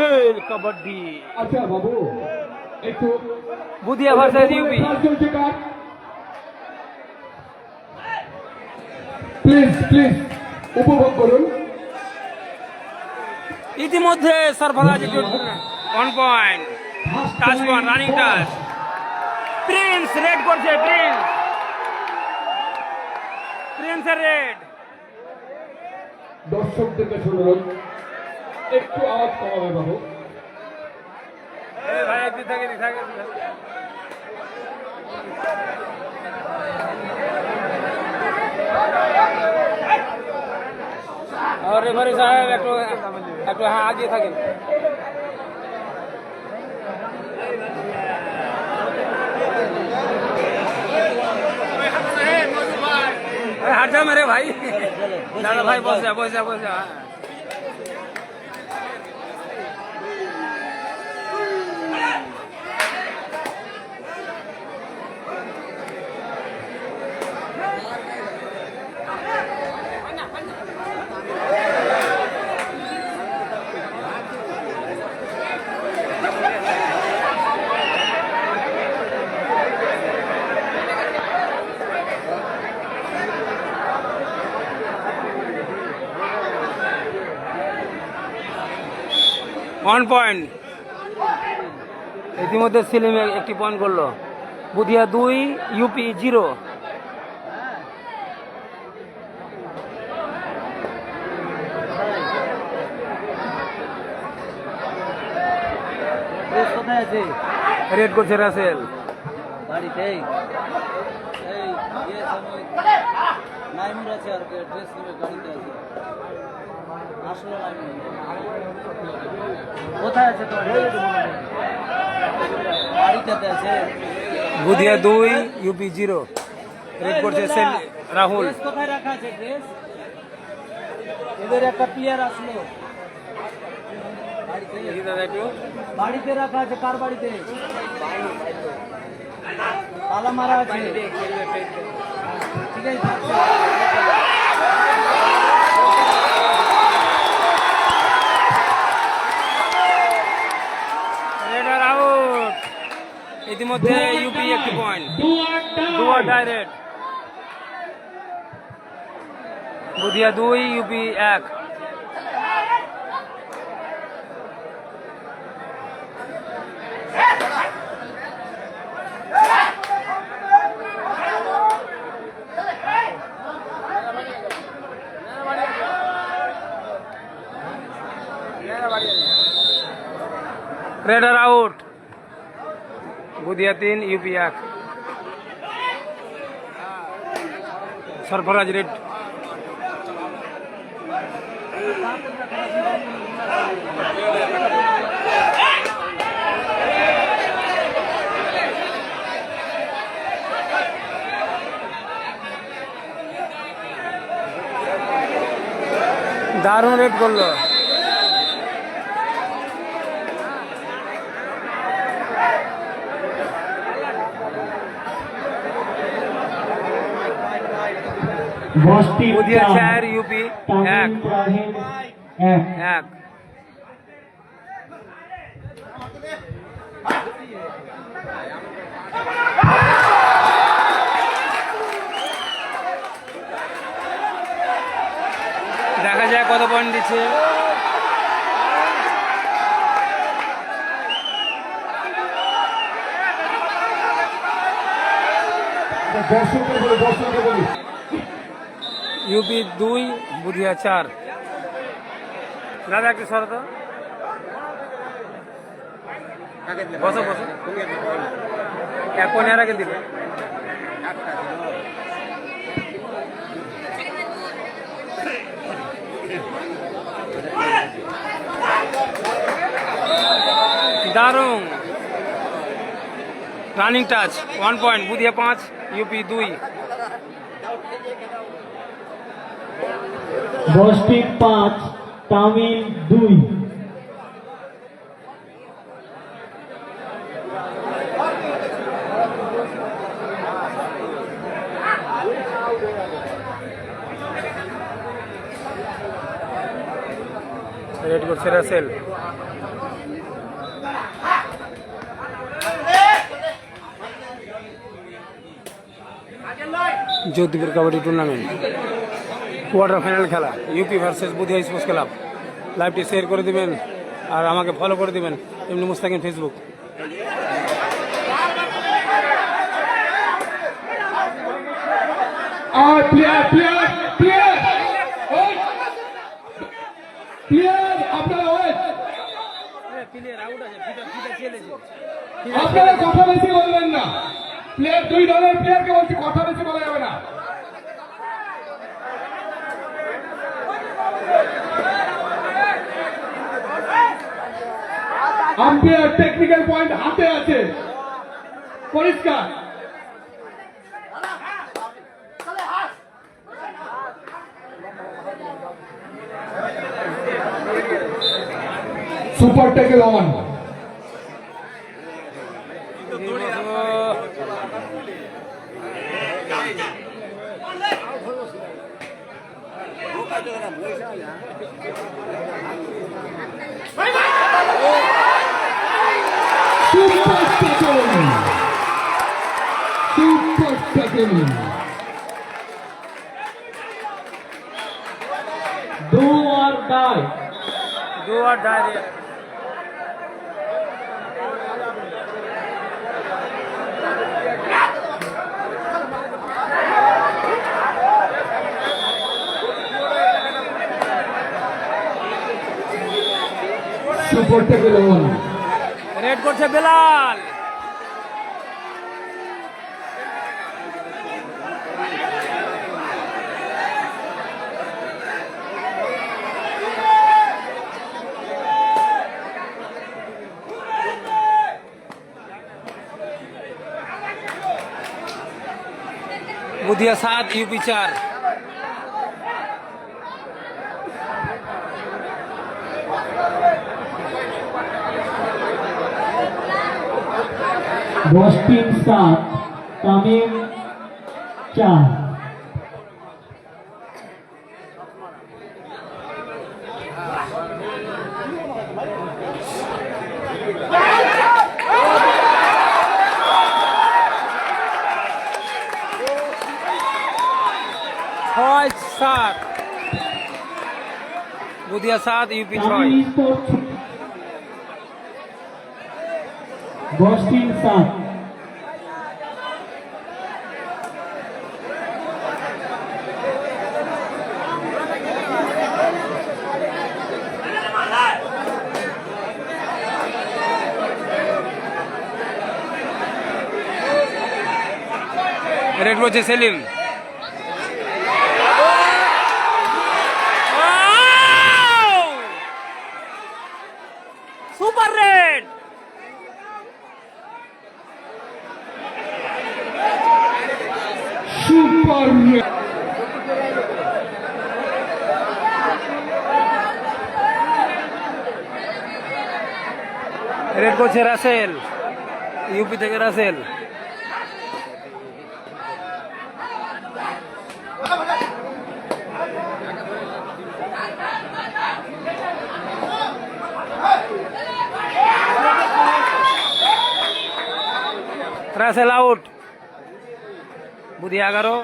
রাসেল কবাডি। আচ্ছা বাবু একটু বুদিয়া versus UP. Please please উপভোগ করুন। ইতিমধ্যে Sarfaraz 1 point, touch point, running touch. Prince red করছে, প্রিন্সের রেড। দর্শকদেরকে শুনুন, একটু আওয়াজ কমাবে বাবু। ভাই একটু থাকে। और रेफरी साहब একটু হ্যাঁ আগে থাকেন। হাট যা মেরে ভাই, দাদা ভাই বস যা। 1 পয়েন্ট। ইতিমধ্যে সেলিম একটি পয়েন্ট করলো। বুধিয়া 2, ইউপি 0। কোথায় আছে? রেড করছে রাসেল। বাড়িতেই নাইমুর আছে, আর ড্রেস নেবে গাড়িতে আছে। আসলে কোথায় আছে? বাড়িতে আছে। বুধিয়া 2, ইউপি 0। রেড করছে রাহুল। কোথায় রাখা আছে ড্রেস? এদের একটা প্লেয়ার আসলো বাড়িতে রাখা আছে। কার বাড়িতে? তালা মারা আছে। ঠিক আছে, আউট। ইতিমধ্যে ইউপি একটি point. Direct. Budhiya 2, UP 1। Raider out. Budhiya 3, UP 1। Sarfaraz raid. दारुण रेड করলো। बुधिया 4, यूपी 1। দেখা যায় কত পয়েন্ট দিচ্ছে। यूपी 2, बुधिया 4। दादा একটু সরো তো। বসো। এক পয়েন্ট আগে দিলে। दारुण running touch. 1 point. Budhiya 5, UP 2। বস্টিক 5, তামিল 2। রেড করছে Rasel. Jyotipur kabaddi tournament quarter final খেলা UP versus Budhiya sports club. লাইভটি শেয়ার করে দিবেন আর আমাকে ফলো করে দিবেন এমনি মুস্তাকিম ফেসবুক। আর প্লেয়ার প্লেয়ার প্লেয়ার প্লেয়ার আপনারা আপনারা কথা বেশি বলবেন না। প্লেয়ার দুই দলের প্লেয়ারকে বলছি কথা বেশি বলা যাবে না। আম্পায়ার টেকনিক্যাল পয়েন্ট হাতে আছে, পরিষ্কার। Super tackle on. Super tackle. Do or die. Do or die. Super tackle on. Raid করছে Belal. Budhiya 7 UP 4। Boston 7 Tamim 4। Budhiya 7 UP 6। Boston 7। Raid বলছে Selim. Super raid. Super raid. Raid করছে রাসেল, ইউপি থেকে Rasel. Rasel out. Budhiya 11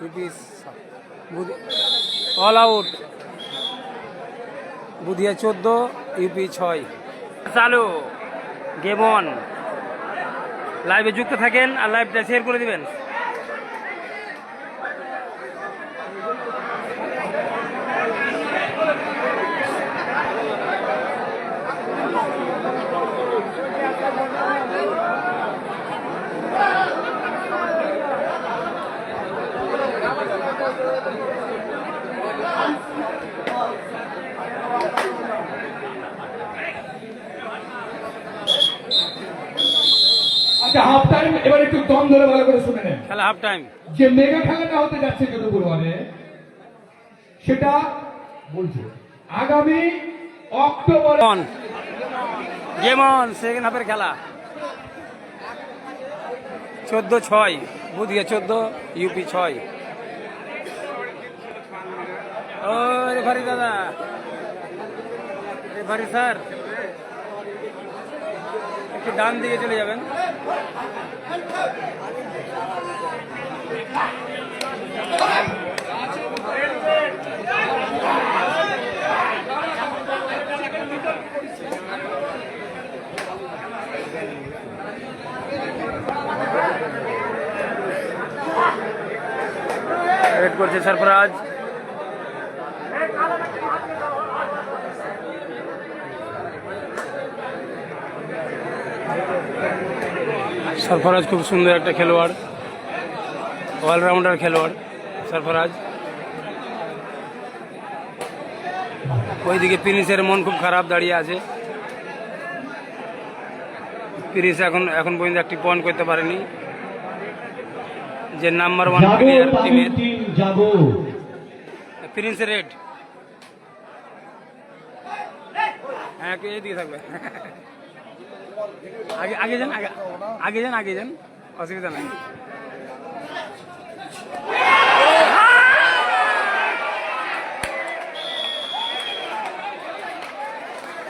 UP all out. Budhiya 14 UP 6। চালু game on. লাইভে যুক্ত থাকেন আর লাইভটা share করে দিবেন। আচ্ছা, হাফ টাইম এবার একটু দম ধরে ভালো করে শুনে নেন। খেলা হাফ টাইম। যে মেগা খেলাটা হতে যাচ্ছে যদুপুরে, সেটা বলছে আগামী অক্টোবর। গেম অন, সেকেন্ড হাফের খেলা। 14-6 বুধিয়া 14 ইউপি 6। ও রেফারি দাদা, রেফারি স্যার একটু ডান দিকে চলে যাবেন। রেড করছে সরফরাজ। সরফরাজ খুব সুন্দর একটা খেলোয়াড়, অলরাউন্ডার খেলোয়াড় সরফরাজ। ওইদিকে প্রিন্সের মন খুব খারাপ, দাঁড়িয়ে আছে। প্রিন্স এখন পর্যন্ত একটি পয়েন্ট করতে পারেনি, যে নাম্বার 1 যাবো প্লেয়ার তামিম টিমের। টিম যাবো। Prince red. হ্যাঁ, এইদিকে থাকবে। আগে আগে যান, আগে যান, অসুবিধা নাই।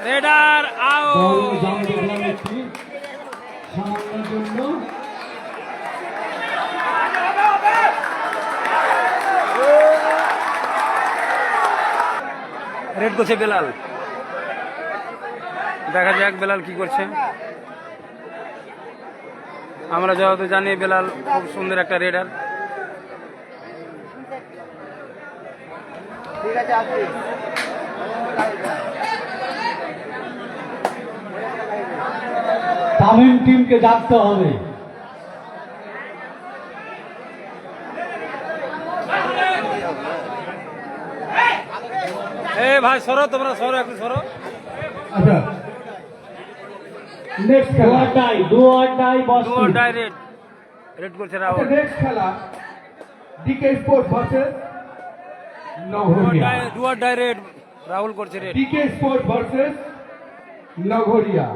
Radar ball out. জাম দেখলাম একটু সামান্যের জন্য। রেড করছে বেলাল। দেখা যাক বেলাল কি করছে। আমরা যত জানি বেলাল খুব সুন্দর একটা রেডার। তামিম টিমকে জাগতে হবে। ভাই সরো, তোমরা সরো, একটু সরো। আচ্ছা, নেক্সট ডু খেলা। Or die, do or die boss. Direct raid করছে আচ্ছা, রাহুল। নেক্সট খেলা ডিকে স্পোর্টস ভার্সেস নগরিয়া। ডুয়ার ডাইরেক্ট রাহুল করছে raid. DK sports versus Nagaria.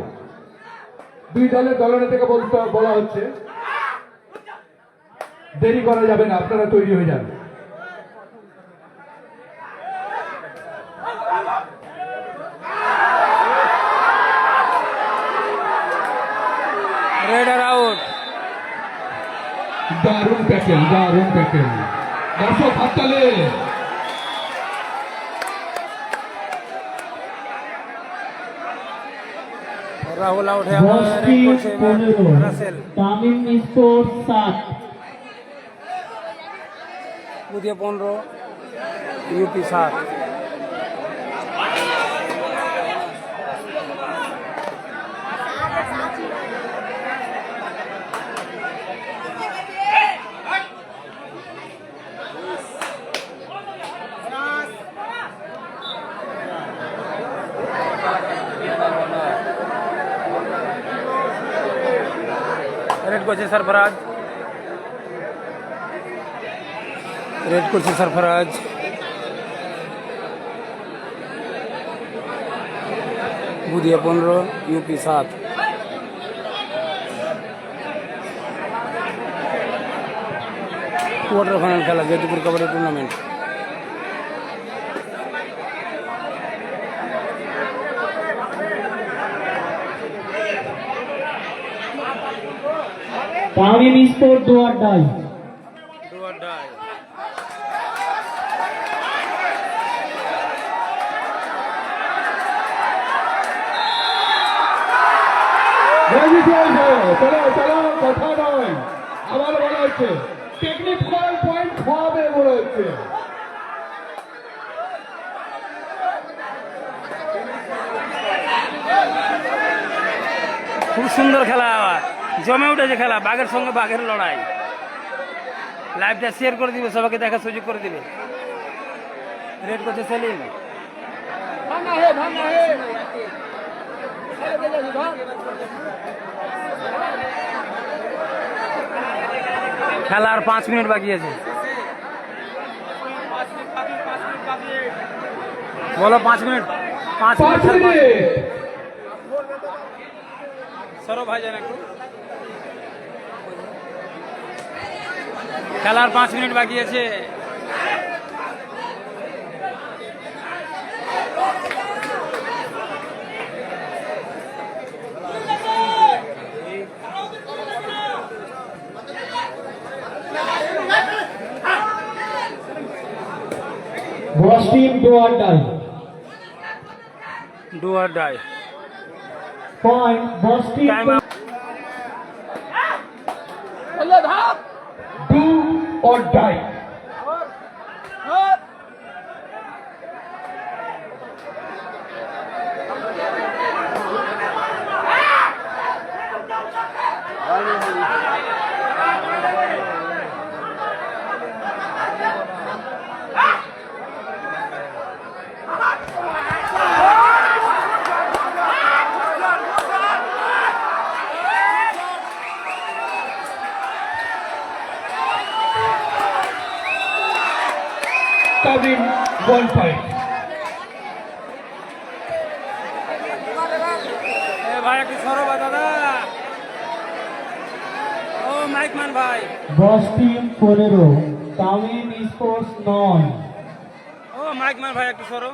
দুই দলের দলনেতাকে বলা হচ্ছে দেরি করা যাবে না, আপনারা তৈরি হয়ে যান। Raider out. দারুণ ট্যাকেল, দারুণ ট্যাকেল। দর্শক হাততালি। রাহুল আউট হয়ে বস রেড টিম করছে 15, Rasel. Tamim sports 7। Budhiya 15, UP 7। Raid করছে সরফরাজ। রেড করছে Sarfaraz. Budhiya 15, UP 7। Quarter final খেলা, Jaipur kabaddi tournament. Tamim sports do or die. চলো চলো, কথা নয়, আবার বলা হচ্ছে টেকনিক্যাল পয়েন্ট খাওয়াবে বলা হচ্ছে। খুব সুন্দর খেলা, জমে উঠেছে খেলা, বাঘের সঙ্গে বাঘের লড়াই। লাইভটা শেয়ার করে দিবে, সবাইকে দেখার সুযোগ করে দিবে। রেড করছে সেলিম। খেলার 5 মিনিট বাকি আছে। বলো 5 মিনিট। 5 5 মিনিট। মিনিট। সরো ভাইজান একটু। খেলার 5 মিনিট বাকি আছে। Boss team do or die. Do or die. Point boss team time do or die. Kevin 1 point. ভাই একটু সরো বা দাদা। ও মাইকম্যান ভাই। বস টিম 15 তামিম স্পোর্টস 9। ও মাইকম্যান ভাই একটু সরো।